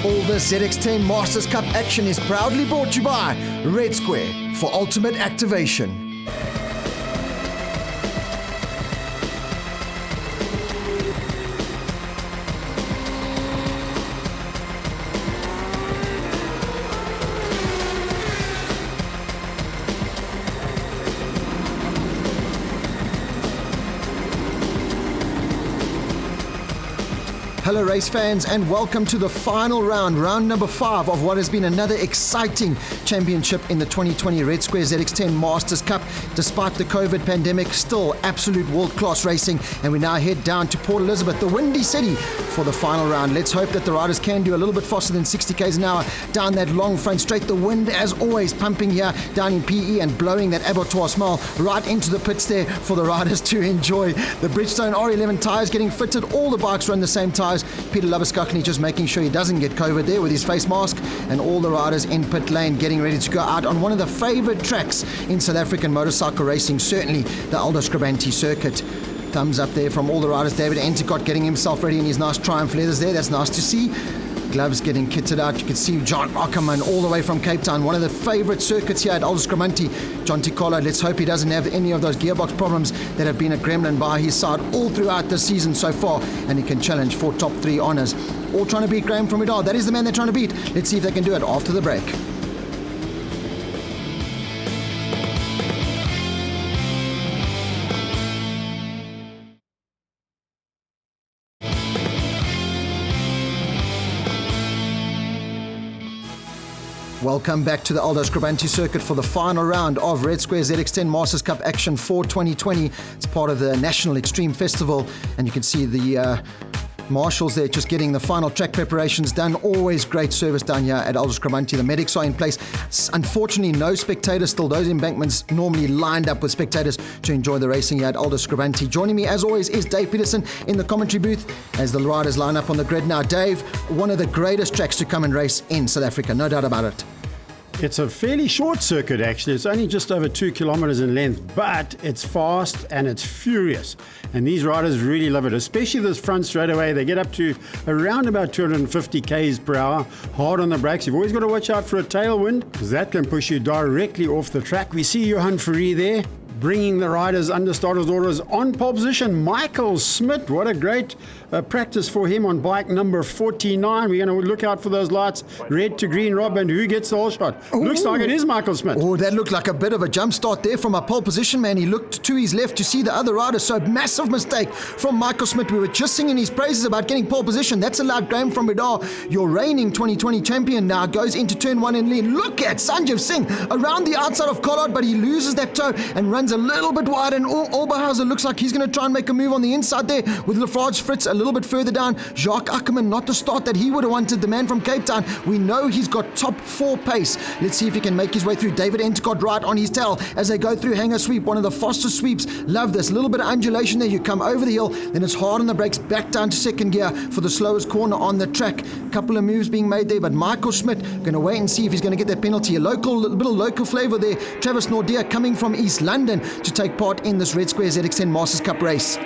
All the ZX10 Masters Cup action is proudly brought to you by Red Square for ultimate activation. Hello race fans and welcome to the final round number 5 of what has been another exciting championship in the 2020 Red Square ZX10 Masters Cup. Despite the COVID pandemic, still absolute world-class racing, and we now head down to Port Elizabeth, the Windy City, for the final round. Let's hope that the riders can do a little bit faster than 60 k's an hour down that long front straight. The wind, as always, pumping here down in PE and blowing that abattoir smell right into the pits there for the riders to enjoy. The Bridgestone R11 tyres getting fitted. All the bikes run the same tyres. Peter Labuskakny just making sure he doesn't get COVID there with his face mask, and all the riders in pit lane getting ready to go out on one of the favourite tracks in South African motorcycle racing, certainly the Aldo Scribante circuit. Thumbs up there from all the riders. David Enticott getting himself ready in his nice Triumph leathers there. That's nice to see. Gloves getting kitted out. You can see John Ackerman all the way from Cape Town, one of the favourite circuits here at Aldo Scribante. John Ticolo, let's hope he doesn't have any of those gearbox problems that have been a gremlin by his side all throughout the season so far, and he can challenge for top 3 honours. All trying to beat Graham from Vidal. That is the man they're trying to beat. Let's see if they can do it after the break. Welcome back to the Aldo Scribante circuit for the final round of Red Square ZX10 Masters Cup action for 2020. It's part of the National Extreme Festival, and you can see the marshals there just getting the final track preparations done. Always great service down here at Aldo Scribante. The medics are in place. Unfortunately, no spectators still. Those embankments normally lined up with spectators to enjoy the racing here at Aldo Scribante. Joining me, as always, is Dave Peterson in the commentary booth as the riders line up on the grid now. Dave, one of the greatest tracks to come and race in South Africa, no doubt about it. It's a fairly short circuit, actually. It's only just over 2 kilometers in length, but it's fast and it's furious. And these riders really love it, especially this front straightaway. They get up to around about 250 k's per hour, hard on the brakes. You've always got to watch out for a tailwind, because that can push you directly off the track. We see Johan Fourie there, bringing the riders under starter's orders on pole position. Michael Schmidt, what a great practice for him on bike number 49. We're going to look out for those lights, red to green, Rob, and who gets the whole shot? Ooh. Looks like it is Michael Schmidt. Oh, that looked like a bit of a jump start there from a pole position, man. He looked to his left to see the other riders, so massive mistake from Michael Schmidt. We were just singing his praises about getting pole position. That's allowed Graham from Vidal, your reigning 2020 champion now, goes into turn 1 in lead. Look at Sanjeev Singh around the outside of Collard, but he loses that toe and runs a little bit wide, and Oberhauser looks like he's going to try and make a move on the inside there with Lafarge Fritz a little bit further down. Jacques Ackerman, not the start that he would have wanted, the man from Cape Town. We know he's got top 4 pace. Let's see if he can make his way through. David Enticott right on his tail as they go through Hanger Sweep, one of the fastest sweeps. Love this, little bit of undulation there. You come over the hill, then it's hard on the brakes, back down to second gear for the slowest corner on the track. Couple of moves being made there, but Michael Schmidt going to wait and see if he's going to get that penalty. A little local flavour there. Travis Nordia coming from East London to take part in this Red Square ZX10 Masters Cup race.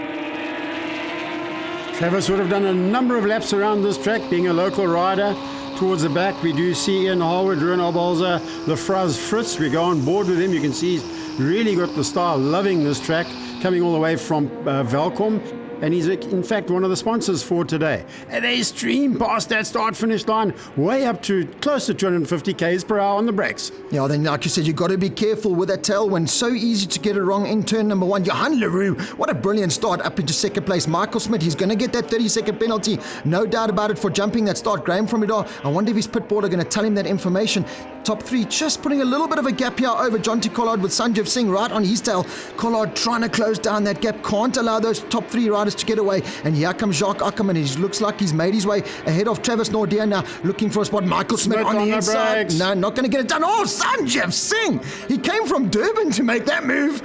Travis would have done a number of laps around this track, being a local rider. Towards the back, we do see Ian Harwood, Ruben Oberholzer, Lafraz Fritz. We go on board with him. You can see he's really got the style, loving this track, coming all the way from Velkom. And he's, in fact, one of the sponsors for today. And they stream past that start-finish line, way up to close to 250 k's per hour on the brakes. Yeah, then like you said, you've got to be careful with that tailwind. So easy to get it wrong in turn number 1. Johan Leroux, what a brilliant start up into second place. Michael Schmidt, he's going to get that 30-second penalty. No doubt about it for jumping that start. Graham from Vidal, I wonder if his pit board are going to tell him that information. Top 3, just putting a little bit of a gap here over Jonty Collard with Sanjeev Singh right on his tail. Collard trying to close down that gap. Can't allow those top 3 riders riders to get away. And here comes Jacques Ackerman. He looks like he's made his way ahead of Travis Nordier now, looking for a spot. Michael Schmidt on the inside. No, not going to get it done. Oh, Sanjeev Singh! He came from Durban to make that move.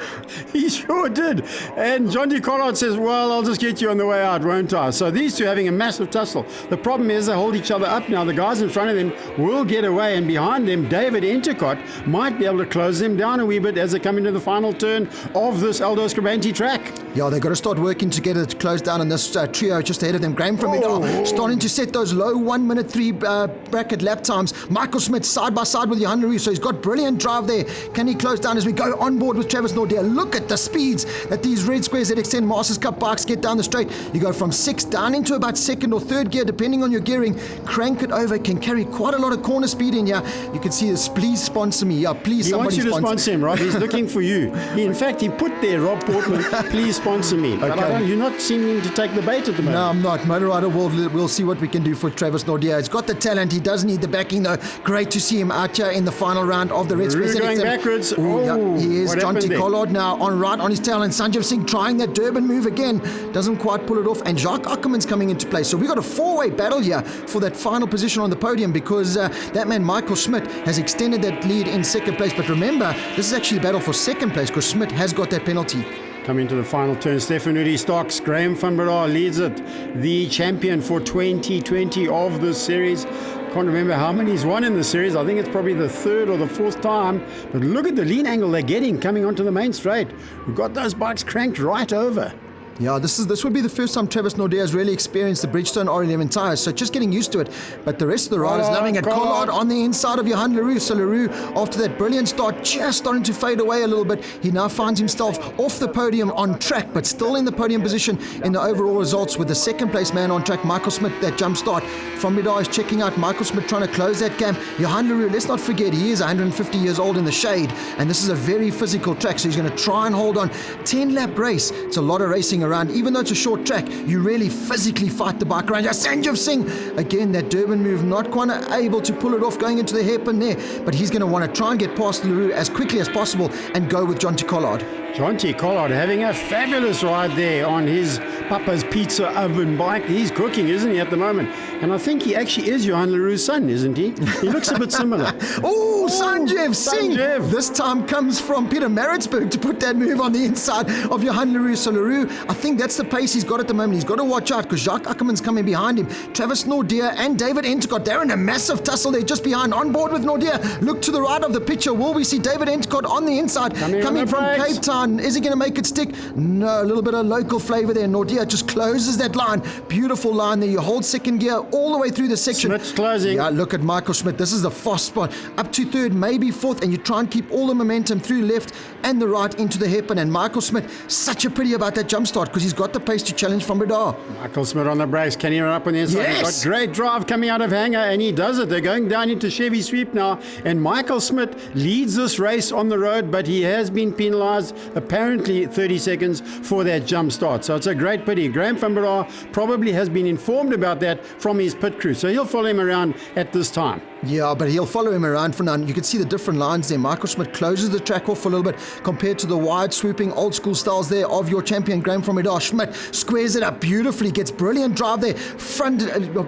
He sure did. And Jonty Collard says, well, I'll just get you on the way out, won't I? So these two having a massive tussle. The problem is they hold each other up now. The guys in front of them will get away, and behind them, David Entercott might be able to close them down a wee bit as they come into the final turn of this Aldo Scribante track. Yeah, they've got to start working together to close down on this trio just ahead of them. Graham from starting to set those low 1 minute 3 bracket lap times. Michael Schmidt side by side with Johan Leroux, so he's got brilliant drive there. Can he close down as we go on board with Travis Nordier? Look at the speeds that these Red Square ZX10 Masters Cup bikes get down the straight. You go from 6 down into about second or third gear, depending on your gearing. Crank it over, can carry quite a lot of corner speed in here. You can see this. Please sponsor me. Yeah, please. He wants you to sponsor sponsor him, Rob. He's looking for you. In fact, he put there, Rob Portman, please sponsor me. But you're not seeming to take the bait at the moment. No, I'm not. Motor Rider World, we'll see what we can do for Travis Nordier. He's got the talent. He does need the backing, though. Great to see him out here in the final round of the Red Square. Going backwards. Yeah, he is. Jonty Collard now on his tail, and Sanjeev Singh trying that Durban move again. Doesn't quite pull it off, and Jacques Ackerman's coming into play. So we've got a 4-way battle here for that final position on the podium, because that man Michael Schmidt has extended that lead in second place. But remember, this is actually a battle for second place, because Schmidt has got that penalty. Coming to the final turn, Stefan Uri Stocks. Graham van Berard leads it. The champion for 2020 of this series. Can't remember how many he's won in the series. I think it's probably the third or the fourth time. But look at the lean angle they're getting coming onto the main straight. We've got those bikes cranked right over. Yeah, this would be the first time Travis Nordier has really experienced the Bridgestone R11 tyres, so just getting used to it. But the rest of the riders loving it. Collard on the inside of Johan Leroux. So Leroux, after that brilliant start, just starting to fade away a little bit. He now finds himself off the podium on track, but still in the podium position in the overall results, with the second place man on track, Michael Schmidt, that jump start. From Midar is checking out Michael Schmidt, trying to close that gap. Johan Leroux, let's not forget, he is 150 years old in the shade, and this is a very physical track, so he's going to try and hold on. 10-lap race. It's a lot of racing around. Even though it's a short track, you really physically fight the bike around. Sanjeev Singh, again, that Durban move, not quite able to pull it off going into the hairpin there, but he's going to want to try and get past Leroux as quickly as possible and go with Jonty Collard. Jonty Collard having a fabulous ride there on his Papa's Pizza Oven bike. He's cooking, isn't he, at the moment? And I think he actually is Johan Leroux's son, isn't he? He looks a bit similar. Sanjeev Singh! This time comes from Peter Maritzburg to put that move on the inside of Johan Leroux. So Leroux, I think that's the pace he's got at the moment. He's got to watch out, because Jacques Ackerman's coming behind him. Travis Nordier and David Entercott, they're in a massive tussle there just behind. On board with Nordier. Look to the right of the picture. Will we see David Entercott on the inside? Coming from Cape Town. Is he going to make it stick? No, a little bit of local flavor there. Nordier just closes that line. Beautiful line there. You hold second gear all the way through the section. Schmidt's closing. Yeah, look at Michael Schmidt. This is the fast spot. Up to third, maybe fourth, and you try and keep all the momentum through left and the right into the hairpin. And Michael Schmidt, such a pretty about that jump start, because he's got the pace to challenge from Bredar. Michael Schmidt on the brakes. Can he run up on the inside? Yes. He's got great drive coming out of Hanger, and he does it. They're going down into Chevy Sweep now, and Michael Schmidt leads this race on the road, but he has been penalised, apparently 30 seconds for that jump start. So it's a great pity. Graham van Berard probably has been informed about that from his pit crew, so he'll follow him around at this time. Yeah, but he'll follow him around for now. You can see the different lines there. Michael Schmidt closes the track off a little bit compared to the wide swooping old school styles there of your champion Graham from Midar. Schmidt squares it up beautifully, gets brilliant drive there, front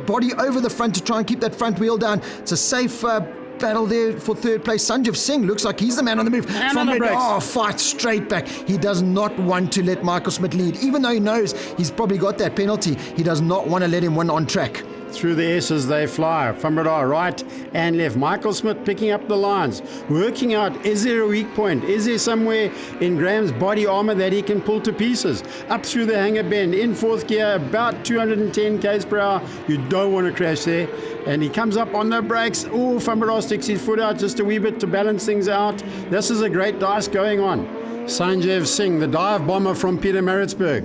body over the front to try and keep that front wheel down. It's a safe battle there for third place. Sanjeev Singh looks like he's the man on the move. From Midar, fight straight back. He does not want to let Michael Schmidt lead, even though he knows he's probably got that penalty. He does not want to let him win on track. Through the S's they fly. Van Bredar right and left. Michael Schmidt picking up the lines, working out, is there a weak point? Is there somewhere in Graham's body armor that he can pull to pieces? Up through the hanger bend, in fourth gear, about 210 k's per hour. You don't want to crash there. And he comes up on the brakes. Oh, Van Bredar sticks his foot out just a wee bit to balance things out. This is a great dice going on. Sanjeev Singh, the dive bomber from Peter Maritzburg,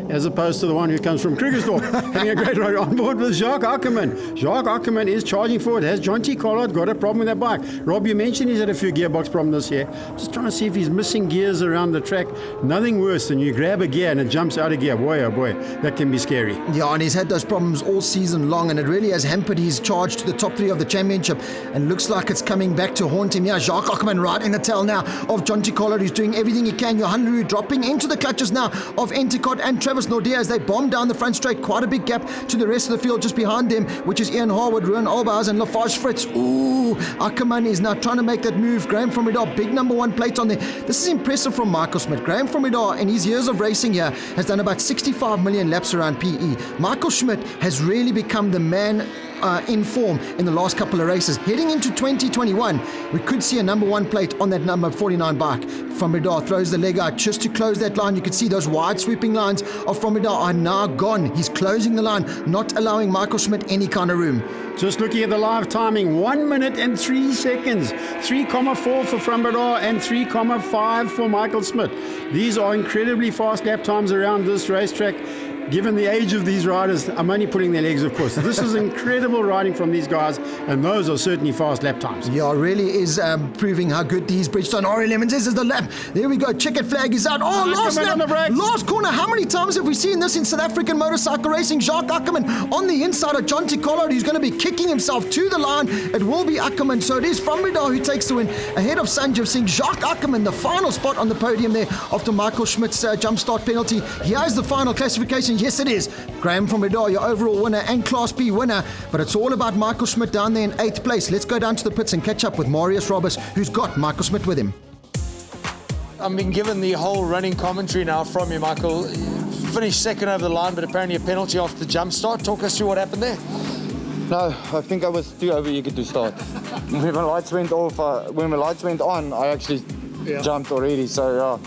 as opposed to the one who comes from Krugersdorp, having a great ride on board with Jacques Ackerman. Jacques Ackerman is charging forward. Has Jonty Collard got a problem with that bike? Rob, you mentioned he's had a few gearbox problems this year. Just trying to see if he's missing gears around the track. Nothing worse than you grab a gear and it jumps out of gear. Boy, oh boy, that can be scary. Yeah, and he's had those problems all season long, and it really has hampered his charge to the top three of the championship, and looks like it's coming back to haunt him. Yeah, Jacques Ackerman right in the tail now of Jonty Collard, who's doing everything he can. Johan Leroux dropping into the clutches now of Entercott and Travis Travis Nordia as they bomb down the front straight. Quite a big gap to the rest of the field just behind them, which is Ian Harwood, Ruan Albers and Lafarge Fritz. Ooh, Ackerman is now trying to make that move. Graham from Midar, big number 1 plate on there. This is impressive from Michael Schmidt. Graham from Midar, in his years of racing here, has done about 65 million laps around PE. Michael Schmidt has really become the man in form in the last couple of races. Heading into 2021, we could see a number 1 plate on that number 49 bike. From Midar throws the leg out just to close that line. You can see those wide sweeping lines of From Midar are now gone. He's closing the line, not allowing Michael Schmidt any kind of room. Just looking at the live timing, 1 minute and 3 seconds. 3,4 for Frambador and 3,5 for Michael Schmidt. These are incredibly fast lap times around this racetrack. Given the age of these riders, I'm only putting their legs, of course. This is incredible riding from these guys, and those are certainly fast lap times. Yeah, really is proving how good these Bridgestone R11s is the lap. There we go. Checkered flag is out. Oh, last lap. Last corner. How many times have we seen this in South African motorcycle racing? Jacques Ackerman on the inside of John Collard, who's going to be kicking himself to the line. It will be Ackerman. So it is From Midar who takes the win ahead of Sanjeev Singh. Jacques Ackerman, the final spot on the podium there after Michael Schmidt's jump start penalty. Here's the final classification. Yes, it is. Graham from Midar, your overall winner and Class B winner. But it's all about Michael Schmidt down there in 8th place. Let's go down to the pits and catch up with Marius Roberts, who's got Michael Schmidt with him. I've been given the whole running commentary now from you, Michael. Finished second over the line, but apparently a penalty off the jump start. Talk us through what happened there. No, I think I was too over-eager to start. When the lights went off, when the lights went on, I actually jumped already. So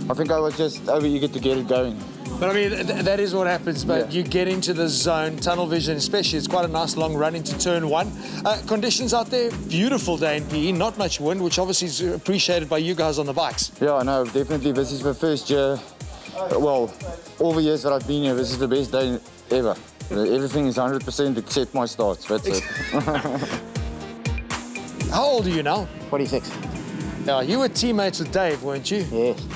I think I was just over-eager to get it going. But I mean, that is what happens, but you get into the zone, tunnel vision especially. It's quite a nice long run into turn 1. Conditions out there, beautiful day in PE, not much wind, which obviously is appreciated by you guys on the bikes. Yeah, I know, definitely. This is the first year, well, all the years that I've been here, this is the best day ever. Everything is 100% except my starts, that's it. How old are you now? 46. Yeah, you were teammates with Dave, weren't you? Yes.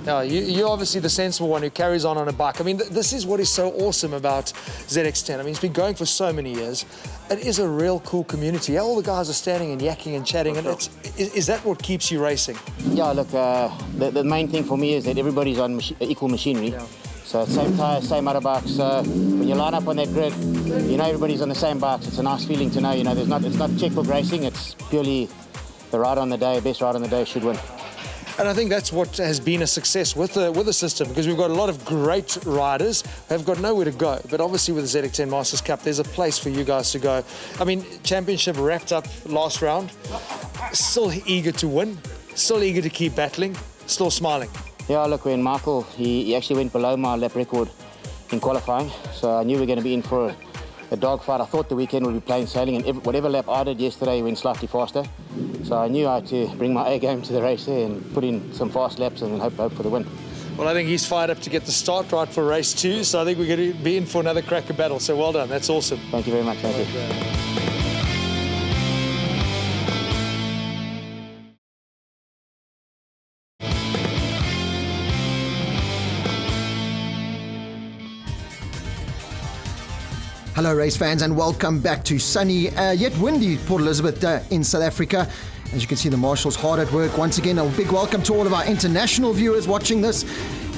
Yeah, you're obviously the sensible one who carries on a bike. I mean, this is what is so awesome about ZX10. I mean, it's been going for so many years. It is a real cool community. All the guys are standing and yakking and chatting, and is that what keeps you racing? Yeah, look, the main thing for me is that everybody's on equal machinery. Yeah. So same tyres, same motorbikes. When you line up on that grid, you know everybody's on the same bikes. It's a nice feeling to know, you know, it's not checkbook racing. It's purely the ride on the day, best ride on the day should win. And I think that's what has been a success with the system, because we've got a lot of great riders who have got nowhere to go. But obviously with the ZX10 Masters Cup, there's a place for you guys to go. I mean, championship wrapped up last round. Still eager to win, still eager to keep battling, still smiling. Yeah, look, when Michael, he actually went below my lap record in qualifying. So I knew we were going to be in for a dogfight. I thought the weekend would be plain sailing, and whatever lap I did yesterday went slightly faster. So I knew I had to bring my A game to the race there and put in some fast laps and then hope for the win. Well, I think he's fired up to get the start right for race 2, so I think we're going to be in for another cracker battle. So well done, that's awesome. Thank you very much. Thank you. Hello race fans and welcome back to sunny yet windy Port Elizabeth in South Africa. As you can see, the marshals hard at work. Once again, a big welcome to all of our international viewers watching this.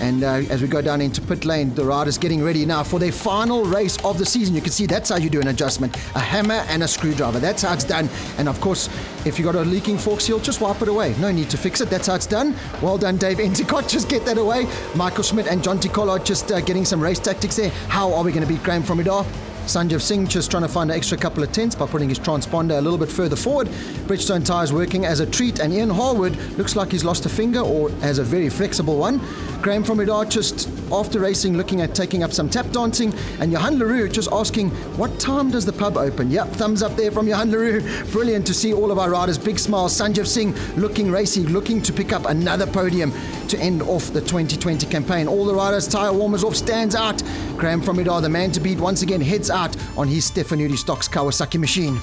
And as we go down into pit lane, the riders getting ready now for their final race of the season. You can see that's how you do an adjustment. A hammer and a screwdriver. That's how it's done. And of course, if you've got a leaking fork seal, just wipe it away. No need to fix it. That's how it's done. Well done, Dave Enticott. Just get that away. Michael Schmidt and John Collard just getting some race tactics there. How are we going to beat Graham from Midar? Sanjeev Singh just trying to find an extra couple of tenths by putting his transponder a little bit further forward. Bridgestone tyres working as a treat, and Ian Harwood looks like he's lost a finger or has a very flexible one. Graham from Midar just after racing looking at taking up some tap dancing, and Johan Leroux just asking what time does the pub open. Yep, thumbs up there from Johan Leroux. Brilliant to see all of our riders, big smiles. Sanjeev Singh looking racy, looking to pick up another podium to end off the 2020 campaign. All the riders, tyre warmers off, stands out. Graham from Midar, the man to beat, once again heads out on his Stefanudi Stocks Kawasaki machine.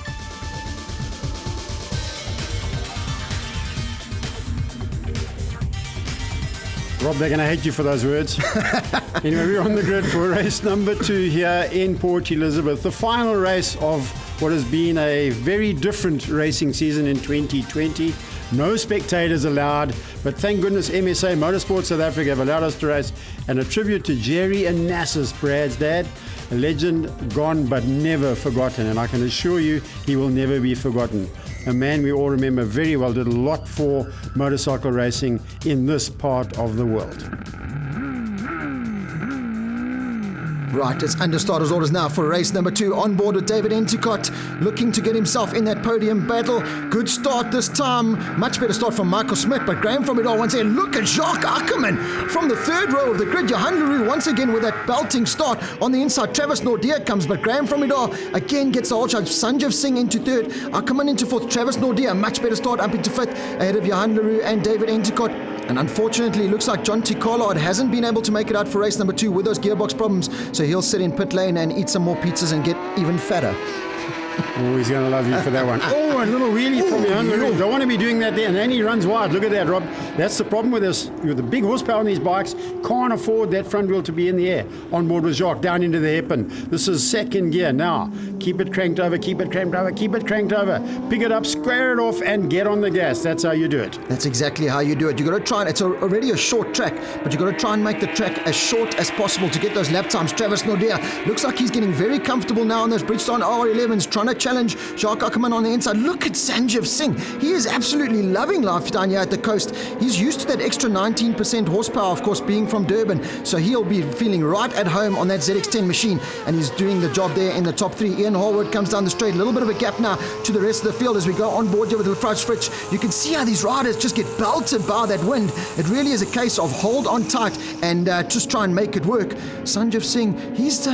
Rob, they're going to hate you for those words. Anyway, we're on the grid for race number 2 here in Port Elizabeth, the final race of what has been a very different racing season in 2020. No spectators allowed, but thank goodness MSA Motorsport South Africa have allowed us to race. And a tribute to Jerry Onassis, Brad's dad, a legend gone but never forgotten, and I can assure you he will never be forgotten. A man we all remember very well, did a lot for motorcycle racing in this part of the world. Right, it's under starters orders now for race number 2. On board with David Enticott, looking to get himself in that podium battle. Good start this time. Much better start from Michael Schmidt, but Graham from it all once again. Look at Jacques Ackerman from the third row of the grid. Johan Leroux once again with that belting start. On the inside, Travis Nordia comes, but Graham from it all again gets the whole charge. Sanjeev Singh into third. Ackerman into fourth. Travis Nordia, much better start up into fifth, ahead of Johan Leroux and David Enticott. And unfortunately, it looks like John T. Collard hasn't been able to make it out for race number 2 with those gearbox problems. So he'll sit in pit lane and eat some more pizzas and get even fatter. Oh, he's going to love you for that one. Oh, a little wheelie from Johan Leroux. Don't want to be doing that there. And then he runs wide. Look at that, Rob. That's the problem with this. With the big horsepower on these bikes, can't afford that front wheel to be in the air. On board with Jacques, down into the hairpin. This is second gear. Now, keep it cranked over, keep it cranked over, keep it cranked over. Pick it up, square it off, and get on the gas. That's how you do it. That's exactly how you do it. You've got to try, it's already a short track, but you've got to try and make the track as short as possible to get those lap times. Travis Nordia looks like he's getting very comfortable now on those Bridgestone R11s, trying to challenge Jacques Ackerman on the inside. Look at Sanjeev Singh. He is absolutely loving life down here at the coast. He's used to that extra 19% horsepower, of course, being from Durban. So he'll be feeling right at home on that ZX10 machine, and he's doing the job there in the top 3. Ian Hallward comes down the straight. A little bit of a gap now to the rest of the field as we go on board here with Lafrance Fritsch. You can see how these riders just get belted by that wind. It really is a case of hold on tight and just try and make it work. Sanjeev Singh, he's...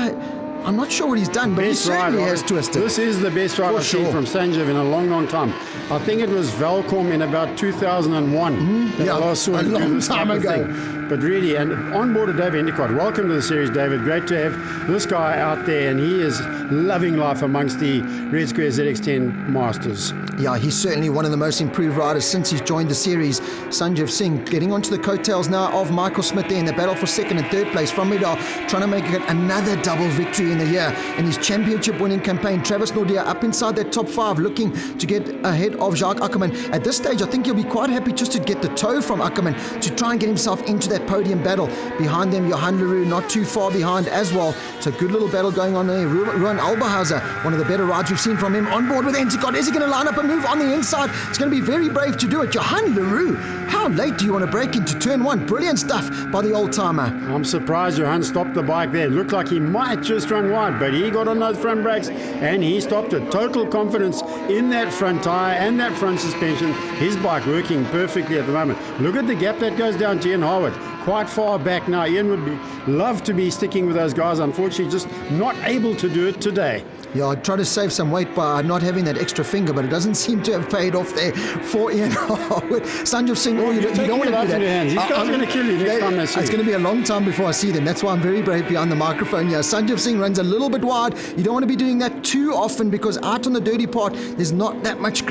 I'm not sure what he's done, but he certainly has twisted. This is the best ride I've seen from Sanjeev in a long, long time. I think it was Valcom in about 2001 that I last saw him do this type of thing. But really, and on board of David Endicott, welcome to the series, David. Great to have this guy out there, and he is loving life amongst the Red Square ZX10 Masters. Yeah, he's certainly one of the most improved riders since he's joined the series. Sanjeev Singh getting onto the coattails now of Michael Schmidt there in the battle for second and third place from Midar, trying to make it another double victory in the year in his championship winning campaign. Travis Nordia up inside that top 5, looking to get ahead of Jacques Ackerman. At this stage, I think he'll be quite happy just to get the toe from Ackerman to try and get himself into that podium battle. Behind them, Johan Leroux not too far behind as well. So good little battle going on there. Ruan Albahauser, one of the better rides we've seen from him, on board with Enticott. Is he going to line up a move on the inside? It's going to be very brave to do it. Johan Leroux, how late do you want to break into turn 1? Brilliant stuff by the old timer. I'm surprised Johan stopped the bike there. It looked like he might just run wide, but he got on those front brakes and he stopped it. Total confidence in that front tyre and that front suspension. His bike working perfectly at the moment. Look at the gap that goes down to Ian Howard. Quite far back now. Ian would love to be sticking with those guys. Unfortunately, just not able to do it today. Yeah, I try to save some weight by not having that extra finger, but it doesn't seem to have paid off there for Ian Howard. Sanjeev Singh, you don't want to do that. These guys are going to kill you next time they see you. It's going to be a long time before I see them. That's why I'm very brave behind the microphone here. Sanjeev Singh runs a little bit wide. You don't want to be doing that too often because out on the dirty part, there's not that much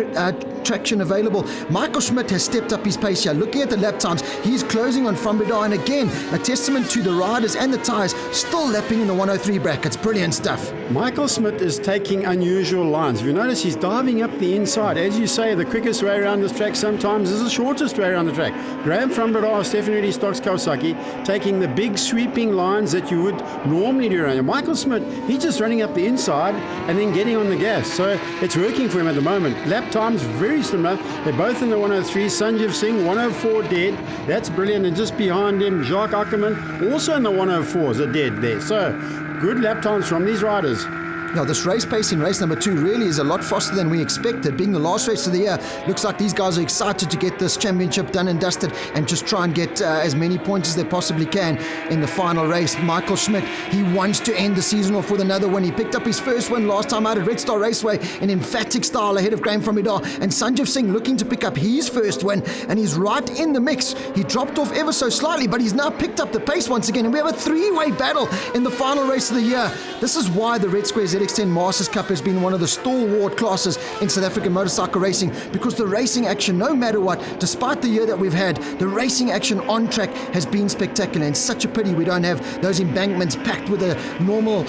traction available. Michael Schmidt has stepped up his pace here. Looking at the lap times, he's closing on Frambedar, and again, a testament to the riders and the tyres, still lapping in the 103 brackets. Brilliant stuff. Michael Schmidt is taking unusual lines. If you notice, he's diving up the inside. As you say, the quickest way around this track sometimes is the shortest way around the track. Graham Frambedar, Stefanidi Stocks Kawasaki, taking the big sweeping lines that you would normally do around. Michael Schmidt, he's just running up the inside and then getting on the gas. So it's working for him at the moment. Lap times very similar. They're both in the 103. Sanjeev Singh, 104 dead. That's brilliant. And just behind him, Jacques Ackerman, also in the 104s, are dead there. So good lap times from these riders. Now, this race pace in race number 2 really is a lot faster than we expected. Being the last race of the year, looks like these guys are excited to get this championship done and dusted and just try and get as many points as they possibly can in the final race. Michael Schmidt, he wants to end the season off with another win. He picked up his first win last time out at Red Star Raceway in emphatic style ahead of Graham Frambedar, and Sanjeev Singh looking to pick up his first win, and he's right in the mix. He dropped off ever so slightly, but he's now picked up the pace once again, and we have a 3-way battle in the final race of the year. This is why the Red Square ZX ZX10 Masters Cup has been one of the stalwart classes in South African motorcycle racing, because the racing action, no matter what, despite the year that we've had, the racing action on track has been spectacular. And such a pity we don't have those embankments packed with a normal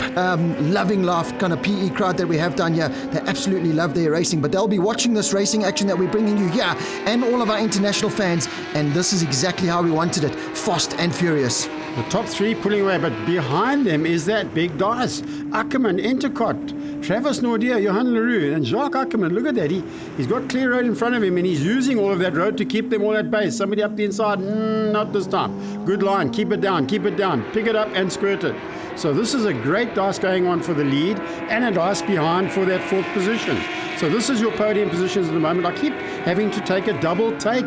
loving laugh kind of PE crowd that we have down here. They absolutely love their racing, but they'll be watching this racing action that we're bringing you here, and all of our international fans, and this is exactly how we wanted it, fast and furious. The top three pulling away, but behind them is that big dice. Ackerman, Entercott, Travis Nordia, Johan Leroux, and Jacques Ackerman. Look at that. He's got clear road in front of him, and he's using all of that road to keep them all at base. Somebody up the inside, not this time. Good line, keep it down, pick it up and squirt it. So this is a great dice going on for the lead, and a dice behind for that fourth position. So this is your podium positions at the moment. I keep having to take a double take.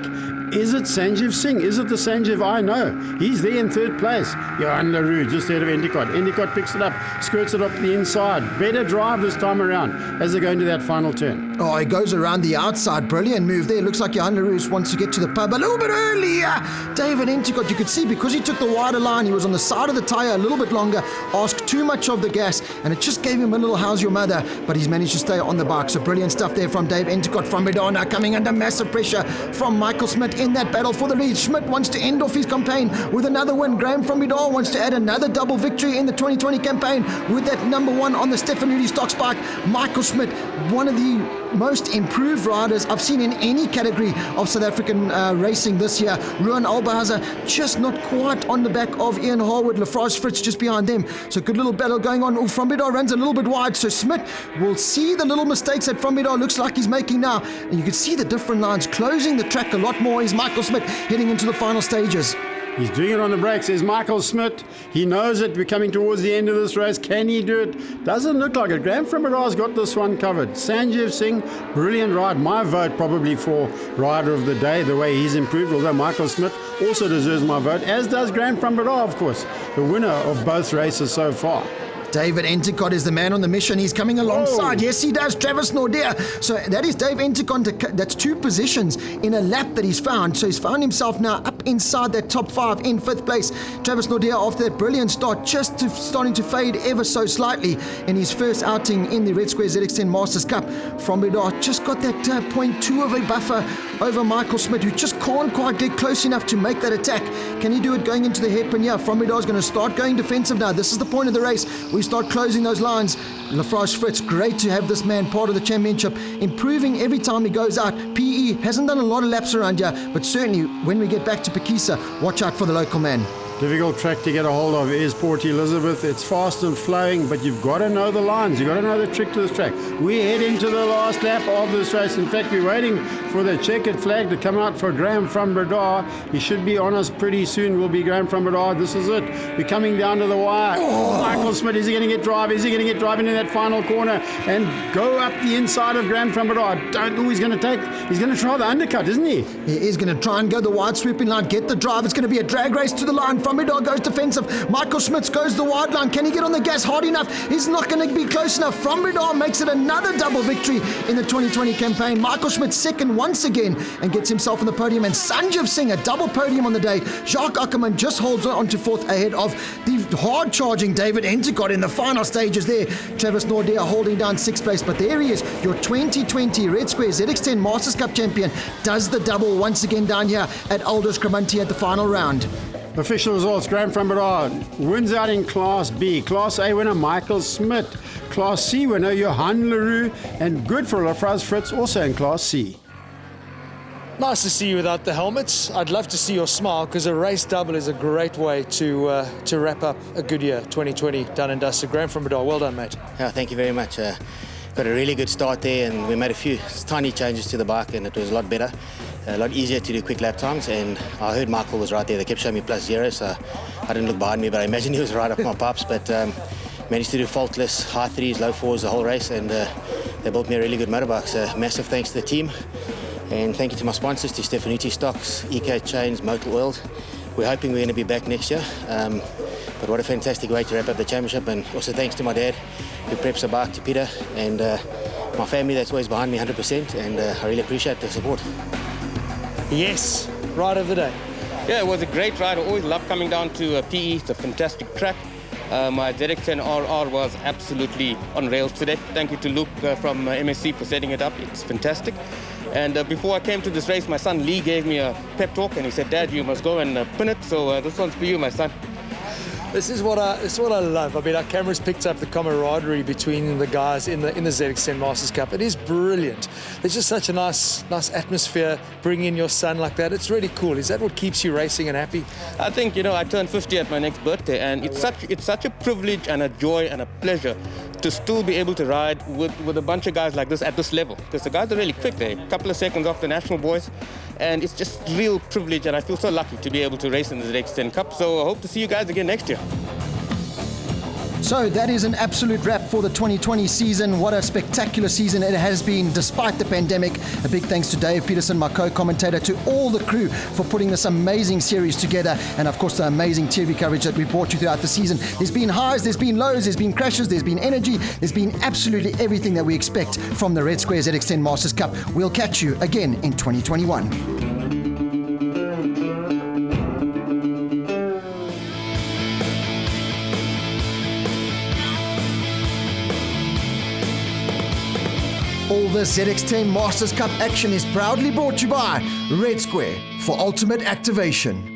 Is it Sanjeev Singh? Is it the Sanjeev I know? He's there in third place. Johan Leroux just ahead of Endicott. Endicott picks it up, skirts it up the inside. Better drive this time around as they go into that final turn. Oh, he goes around the outside. Brilliant move there. Looks like Johan Leroux wants to get to the pub a little bit earlier. David Endicott, you could see, because he took the wider line, he was on the side of the tyre a little bit longer, asked too much of the gas, and it just gave him a little how's your mother, but he's managed to stay on the bike. So brilliant stuff there from Dave Endicott. From Medona coming under massive pressure from Michael Schmidt in that battle for the lead. Schmidt wants to end off his campaign with another win. Graham from Vidal wants to add another double victory in the 2020 campaign with that number one on the Stefanudi stock spike. Michael Schmidt, one of the most improved riders I've seen in any category of South African racing this year. Ruan Albahaza just not quite on the back of Ian Harwood. Lafrage Fritz just behind them. So good little battle going on. Frambidar runs a little bit wide, so Schmidt will see the little mistakes that Frambidar looks like he's making now. And you can see the different lines closing the track a lot more. Is Michael Schmidt heading into the final stages. He's doing it on the brakes. There's Michael Schmidt. He knows it. We're coming towards the end of this race. Can he do it? Doesn't look like it. Graham Frambidar got this one covered. Sanjeev Singh, brilliant ride. My vote probably for rider of the day, the way he's improved, although Michael Schmidt also deserves my vote, as does Graham Frambidar, of course, the winner of both races so far. David Endicott is the man on the mission. He's coming alongside. Yes, he does. Travis Nordia. So that is Dave Endicott. That's two positions in a lap that he's found. So he's found himself now up inside that top five in fifth place. Travis Nordia, after that brilliant start, starting to fade ever so slightly in his first outing in the Red Square ZX10 Masters Cup. Frambidar just got that 0.2 of a buffer over Michael Schmidt, who just can't quite get close enough to make that attack. Can he do it going into the hairpin? Yeah, Frambidar is going to start going defensive now. This is the point of the race. We start closing those lines. Lafrage Fritz, great to have this man part of the championship, improving every time he goes out. PE hasn't done a lot of laps around here, but certainly when we get back to Pekisa, watch out for the local man. Difficult track to get a hold of is Port Elizabeth. It's fast and flowing, but you've got to know the lines. You've got to know the trick to this track. We're heading to the last lap of this race. In fact, we're waiting for the checkered flag to come out for Graham Frambidar. He should be on us pretty soon. Will be Graham Frambidar. This is it. We're coming down to the wire. Oh, Michael Schmidt, is he going to get drive? Is he going to get drive into that final corner and go up the inside of Graham Frambidar? Don't know who he's going to take. He's going to try the undercut, isn't he? He is going to try and go the wide sweeping line, get the drive. It's going to be a drag race to the line. Frambidar goes defensive. Michael Schmidt goes the wide line. Can he get on the gas hard enough? He's not going to be close enough. Frambidar makes it another double victory in the 2020 campaign. Michael Schmidt second once again and gets himself on the podium. And Sanjeev Singh, a double podium on the day. Jacques Ackerman just holds on to fourth ahead of the hard-charging David Endicott in the final stages there. Travis Nordia holding down sixth place. But there he is, your 2020 Red Square ZX10 Masters Cup champion. Does the double once again down here at Aldo Scribante at the final round. Official results, Graham Frambidar wins out in Class B. Class A winner, Michael Schmidt. Class C winner, Johan Leroux. And good for Lafrage Fritz, also in Class C. Nice to see you without the helmets. I'd love to see your smile, because a race double is a great way to wrap up a good year, 2020, done and dusted. Graham Frambidar, well done, mate. Yeah, thank you very much. Got a really good start there, and we made a few tiny changes to the bike, and it was a lot better. A lot easier to do quick lap times, and I heard Michael was right there. They kept showing me +0, so I didn't look behind me, but I imagine he was right up my pipes. But managed to do faultless, high threes, low fours the whole race, and they built me a really good motorbike. So massive thanks to the team, and thank you to my sponsors, to Stefanudi Stocks, EK Chains, Motor Oil. We're hoping we're going to be back next year, but what a fantastic way to wrap up the championship. And also thanks to my dad, who preps the bike, to Peter, and my family that's always behind me 100%, and I really appreciate the support. Yes, ride of the day. Yeah, it was a great ride. I always love coming down to PE. It's a fantastic track. My ZX10 RR was absolutely on rails today. Thank you to Luke from MSC for setting it up. It's fantastic. And before I came to this race, my son Lee gave me a pep talk and he said, "Dad, you must go and pin it." So this one's for you, my son. This is what I love. I mean, our cameras picked up the camaraderie between the guys in the ZX10 Masters Cup. It is brilliant. There's just such a nice atmosphere. Bring in your son like that. It's really cool. Is that what keeps you racing and happy? I think, I turned 50 at my next birthday, and it's such a privilege and a joy and a pleasure to still be able to ride with a bunch of guys like this at this level. Because the guys are really quick. They're a couple of seconds off the national boys. And it's just real privilege, and I feel so lucky to be able to race in the ZX10 Cup. So I hope to see you guys again next year. So that is an absolute wrap for the 2020 season. What a spectacular season it has been despite the pandemic. A big thanks to Dave Peterson, my co-commentator, to all the crew for putting this amazing series together, and of course the amazing TV coverage that we brought you throughout the season. There's been highs, there's been lows, there's been crashes, there's been energy, there's been absolutely everything that we expect from the Red Square ZX10 Masters Cup. We'll catch you again in 2021. All the ZX10 Masters Cup action is proudly brought to you by Red Square for ultimate activation.